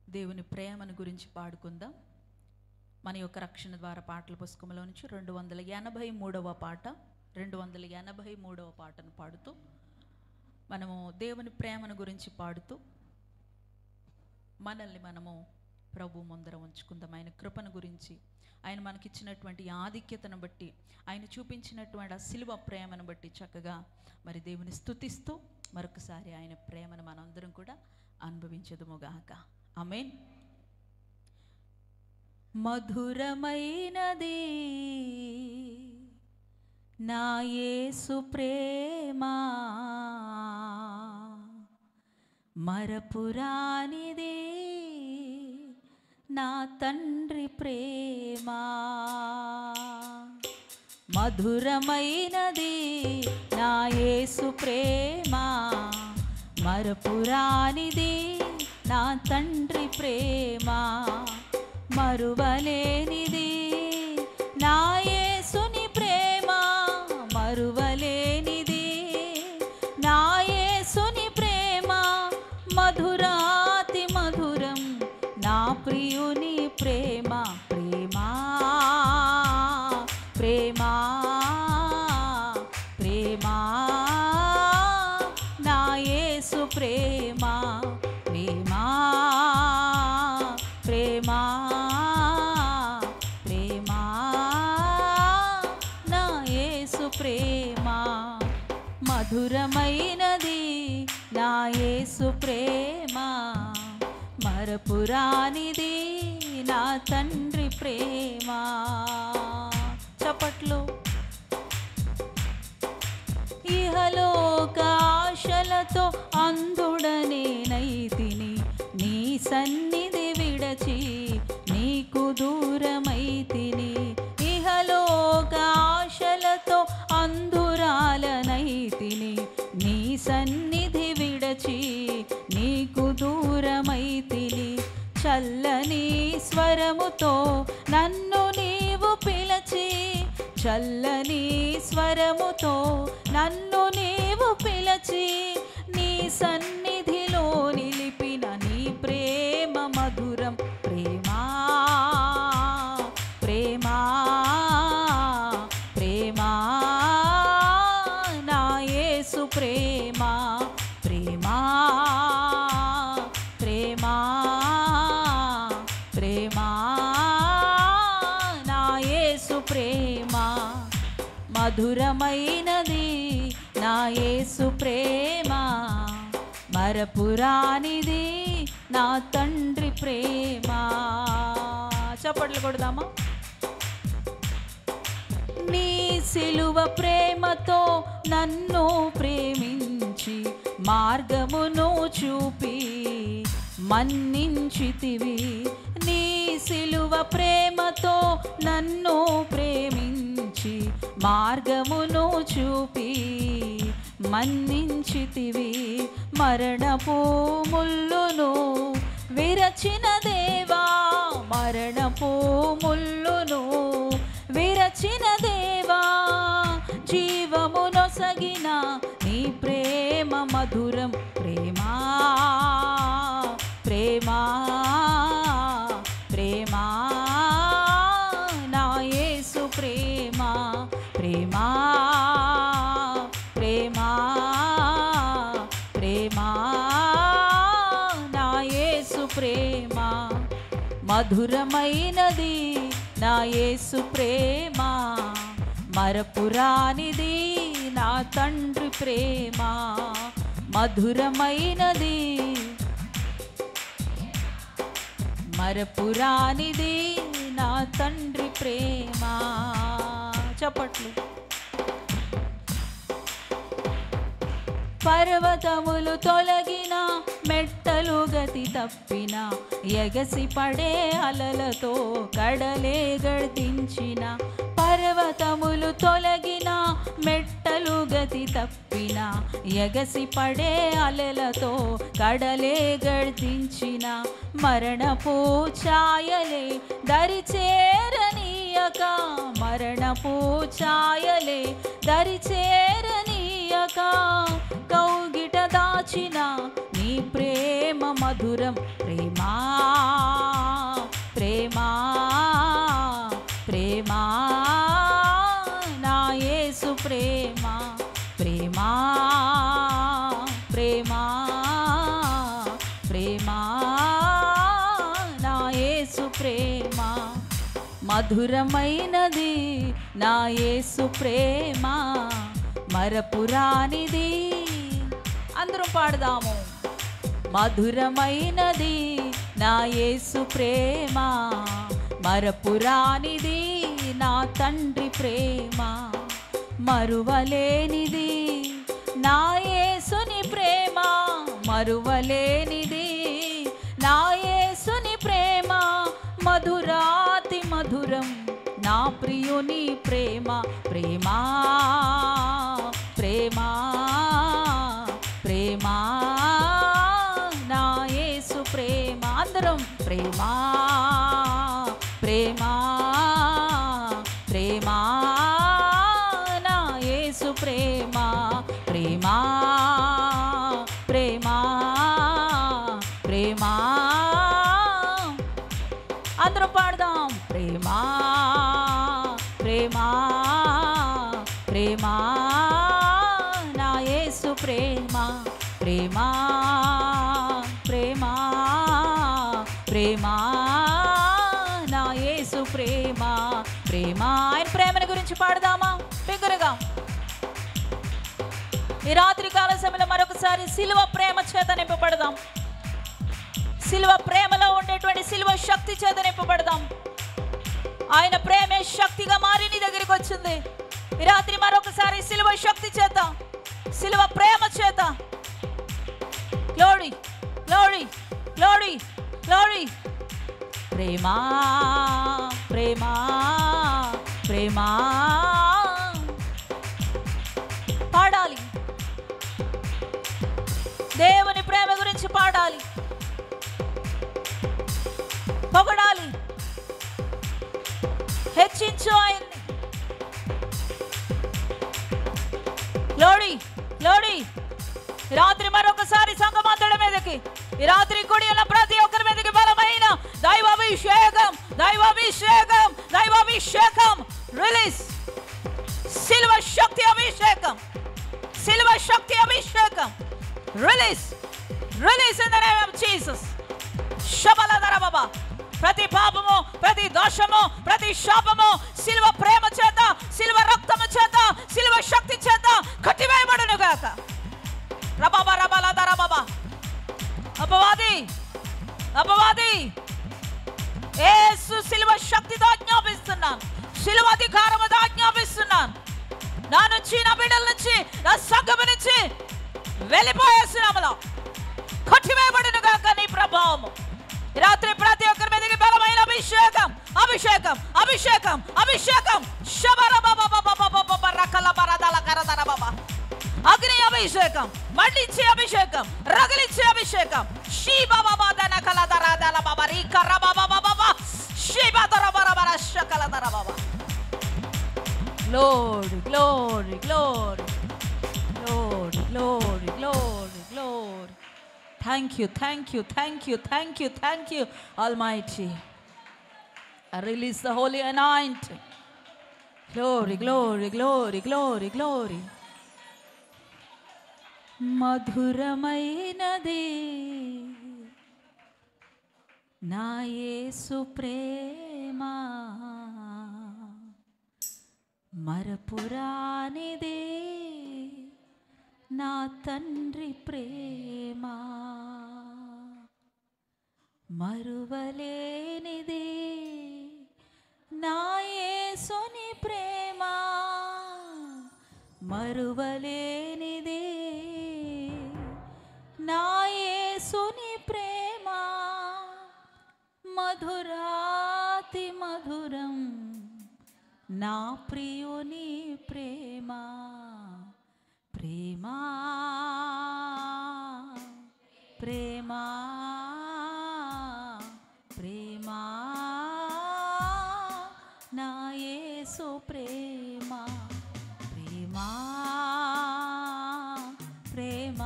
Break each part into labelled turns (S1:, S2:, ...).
S1: దేవుని ప్రేమను గురించి పాడుకుందాం. మన యొక్క రక్షణ ద్వారా పాటల పుస్తకంలో నుంచి 283వ పాట, 283వ పాటను పాడుతూ మనము దేవుని ప్రేమను గురించి పాడుతూ మనల్ని మనము ప్రభు ముందర ఉంచుకుందాం. ఆయన కృపను గురించి, ఆయన మనకిచ్చినటువంటి ఆధిక్యతను బట్టి, ఆయన చూపించినటువంటి ఆ శిలువ ప్రేమను బట్టి చక్కగా మరి దేవుని స్తుతిస్తూ మరొకసారి ఆయన ప్రేమను మనందరం కూడా అనుభవించదుముగాక. ఆమేన్. మధురమైనది నా యేసు ప్రేమ, మరపురానిది నా తండ్రి ప్రేమ. మధురమైనది నా యేసు ప్రేమ, మరపురానిది నా తండ్రి ప్రేమ. మరువలేనిది నా యేసుని ప్రేమ, మరువలేనిది నా యేసుని ప్రేమ. మధురాతి మధురం నా ప్రియుని ప్రేమ, ప్రేమ ప్రేమ ప్రేమ నా యేసు ప్రేమ, ప్రేమ ప్రేమ ప్రేమ నా యేసు ప్రేమ. మధురమైనది నా యేసు ప్రేమ, మరపురానిది నా తండ్రి ప్రేమ. చప్పట్లు. ఇహలోకాశలతో అంధుడనే నైతిని, నీ సన్నిధి విడచి నీకు దూరమైతిని. ఇహలోకాశలతో అంధురాలనైతిని, నీ సన్నిధి విడచి నీకు దూరమైతిని. చల్లని స్వరముతో నన్ను నీవు పిలచి, చల్లని స్వరముతో నన్ను నీవు పిలచి, నీ సన్నిధిలో నిలిపిన నీ ప్రేమ మధురం. ప్రేమ ప్రేమ ప్రేమ నా యేసు ప్రేమ, ప్రేమ ప్రేమ ప్రేమ నా యేసు ప్రేమ. మధురమైనది నా యేసు ప్రేమ, మరపురానిది నా తండ్రి ప్రేమ. చప్పట్లు కొడదామా? నీ సిలువ ప్రేమతో నన్ను ప్రేమించి మార్గమును చూపి మన్నించితివి. నీ సిలువ ప్రేమతో నన్ను ప్రేమించి మార్గమును చూపి మన్నించితివి. మరణపు ముల్లును విరచిన దేవా, మరణపు ముల్లును విరచిన దేవా, జీవమునొసగిన నీ ప్రేమ మధురం. ప్రేమ ప్రేమ ప్రేమ నా యేసు ప్రేమ, ప్రేమ ప్రేమ ప్రేమ నా యేసు ప్రేమ. మధురమైనది నా యేసు ప్రేమ, మరపురానిది నా తండ్రి ప్రేమ. మధురమైనది మరపురానిది నా తండ్రి ప్రేమ. చప్పట్లు. పర్వతములు తొలగిన, మెట్టలు గతి తప్పిన, ఎగసి పడే అలలతో కడలే గర్దించిన. పర్వతములు తొలగిన, మెట్టలు గతి తప్పిన, ఎగసి పడే అలలతో కడలే గర్దించిన. మరణపు ఛాయలే దరిచేరనీయక, మరణపు ఛాయలే దరిచేరనీయక, కౌగిట దాచిన నీ ప్రేమ మధురం. ప్రేమా ప్రేమ, మధురమైనది నా యేసు ప్రేమ, మరపురానిది. అందరం పాడదాము. మధురమైనది నా యేసు ప్రేమ, మరపురానిది నా తండ్రి ప్రేమ, మరువలేనిది నా యేసుని ప్రేమ, మరువలేనిది నా యేసుని ప్రేమ, మధురాతి మధురం నా ప్రియుని ప్రేమ, ప్రేమ ప్రేమ ప్రేమ నా యేసు ప్రేమ. అందరం ప్రేమ ప్రేమ ప్రేమ నా యేసు ప్రేమ, ప్రేమ ప్రేమ ప్రేమ. అందరం పాడదాం. ప్రేమ ప్రేమ ప్రేమ నా యేసు ప్రేమ, ప్రేమ ప్రేమ ప్రేమ నా యేసు ప్రేమ, ప్రేమ. ఆయన ప్రేమను గురించి పాడదామా బిగ్గరగా? ఈ రాత్రి కాల సమయంలో మరొకసారి సిలువ ప్రేమ చేత నింపబడదాం. సిలువ ప్రేమలో ఉండేటువంటి సిలువ శక్తి చేత నింపబడదాం. ఆయన ప్రేమే శక్తిగా మారి నీ దగ్గరికి వచ్చింది. ఈ రాత్రి మరొకసారి సిలువ శక్తి చేత, సిలువ ప్రేమ చేత. Glory glory glory glory. ప్రేమ ప్రేమ ప్రేమ పాడాలి. దేవుని ప్రేమ గురించి పాడాలి, పొగడాలి, హెచ్చించు ఆయన్ని. Glory glory. రాత్రి మరొకసారి సంగమంతడి మీదకి, ఈ రాత్రి కూడి ఉన్న ప్రతి ఒక్కరి మీదకి బలమైన దైవాభిషేకం, దైవాభిషేకం, దైవాభిషేకం రిలీజ్. సిల్వ శక్తి అభిషేకం, సిల్వ శక్తి అభిషేకం release, release in the name of Jesus. శబలధర బాబా. ప్రతి పాపము, ప్రతి దోషము, ప్రతి శాపము సిల్వ ప్రేమ చేత, సిల్వ రక్తము చేత, సిల్వ శక్తి చేత కట్టివేయబడును గాక. రబాబా రబాలధర బాబా. అపవాది అపవాది యేసు సిల్వ శక్తితో ఆజ్ఞాపిస్తున్నాను, సిల్వ అధికారముతో ఆజ్ఞాపిస్తున్నాను. నా నుంచి, నా బిడ్డల నుంచి, నా సంఘము నుంచి వెళ్ళిపోయేస్తున్నాములో కట్టివేయబడును గాక నీ ప్రభావము. రాత్రి ప్రతి ఒక్కరి మీదకి బలమైన అభిషేకం, అభిషేకం, అభిషేకం, అభిషేకం. అగ్ని అభిషేకం, మండించే అభిషేకం, రగిలించే అభిషేకం. Glory, glory, glory, glory, glory, glory, glory. Thank you, thank you, thank you, thank you, thank you, Almighty. I release the holy anointing. Glory, glory, glory, glory, glory. మధురమైనది నా యేసు ప్రేమ, మరపురానిది నా తండ్రి ప్రేమ, మరువలేనిది నా యేసుని ప్రేమ, మరువలేనిది నా యేసుని ప్రేమ, మధురాతి మధురం నా ప్రియుని ప్రేమ, ప్రేమ ప్రేమ ప్రేమ నా యేసు ప్రేమ, ప్రేమ ప్రేమ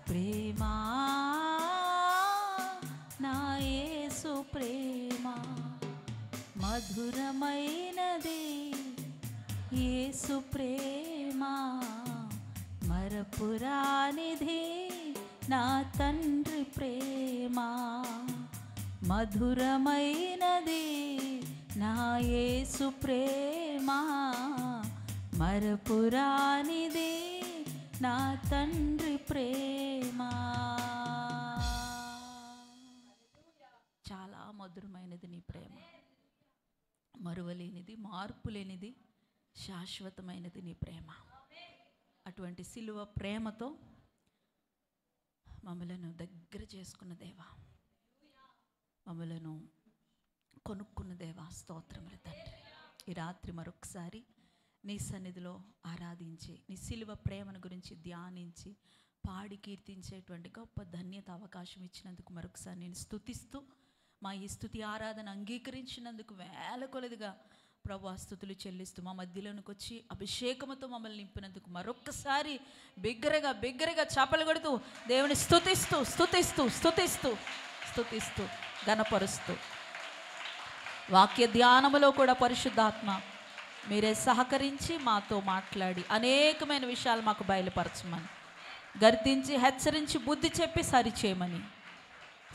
S1: ప్రేమ నా యేసు ప్రేమ, మధురమైనది యేసు ప్రేమ, మరపురానిది నా తండ్రి ప్రేమ, మధురమైనది నా యేసు ప్రేమ, మరపురానిది నా తండ్రి ప్రేమ. చాలా మధురమైనది నీ ప్రేమ, మరువలేనిది, మార్పు లేనిది, శాశ్వతమైనది నీ ప్రేమ. అటువంటి సిలువ ప్రేమతో మమ్మలను దగ్గర చేసుకున్న దేవా, మమ్మలను కొనుక్కున్న దేవా, స్తోత్రములు తండ్రి. ఈ రాత్రి మరొకసారి నీ సన్నిధిలో ఆరాధించి, నీ సిలువ ప్రేమను గురించి ధ్యానించి పాడి కీర్తించేటువంటి గొప్ప ధన్యత అవకాశం ఇచ్చినందుకు మరొకసారి నేను స్తుతిస్తూ, మా ఈ స్తుతి ఆరాధన అంగీకరించినందుకు వేల కొలదిగా ప్రభు స్తుతులు చెల్లిస్తూ, మా మధ్యలోనికి వచ్చి అభిషేకముతో మమ్మల్ని నింపినందుకు మరొక్కసారి బిగ్గరగా చప్పలు కొడుతూ దేవుని స్తుతిస్తూ స్తుతిస్తూ స్తుతిస్తూ స్తుతిస్తూ ఘనపరుస్తూ, వాక్య ధ్యానములో కూడా పరిశుద్ధాత్మ మీరే సహకరించి మాతో మాట్లాడి అనేకమైన విషయాలు మాకు బయలుపరచమని, గర్తించి హెచ్చరించి బుద్ధి చెప్పి సరిచేయమని,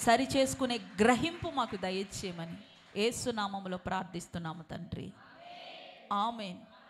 S1: సరి చేసుకునే గ్రహింపు మాకు దయచేయమని యేసు నామములో ప్రార్థిస్తున్నాము తండ్రి. ఆమేన్.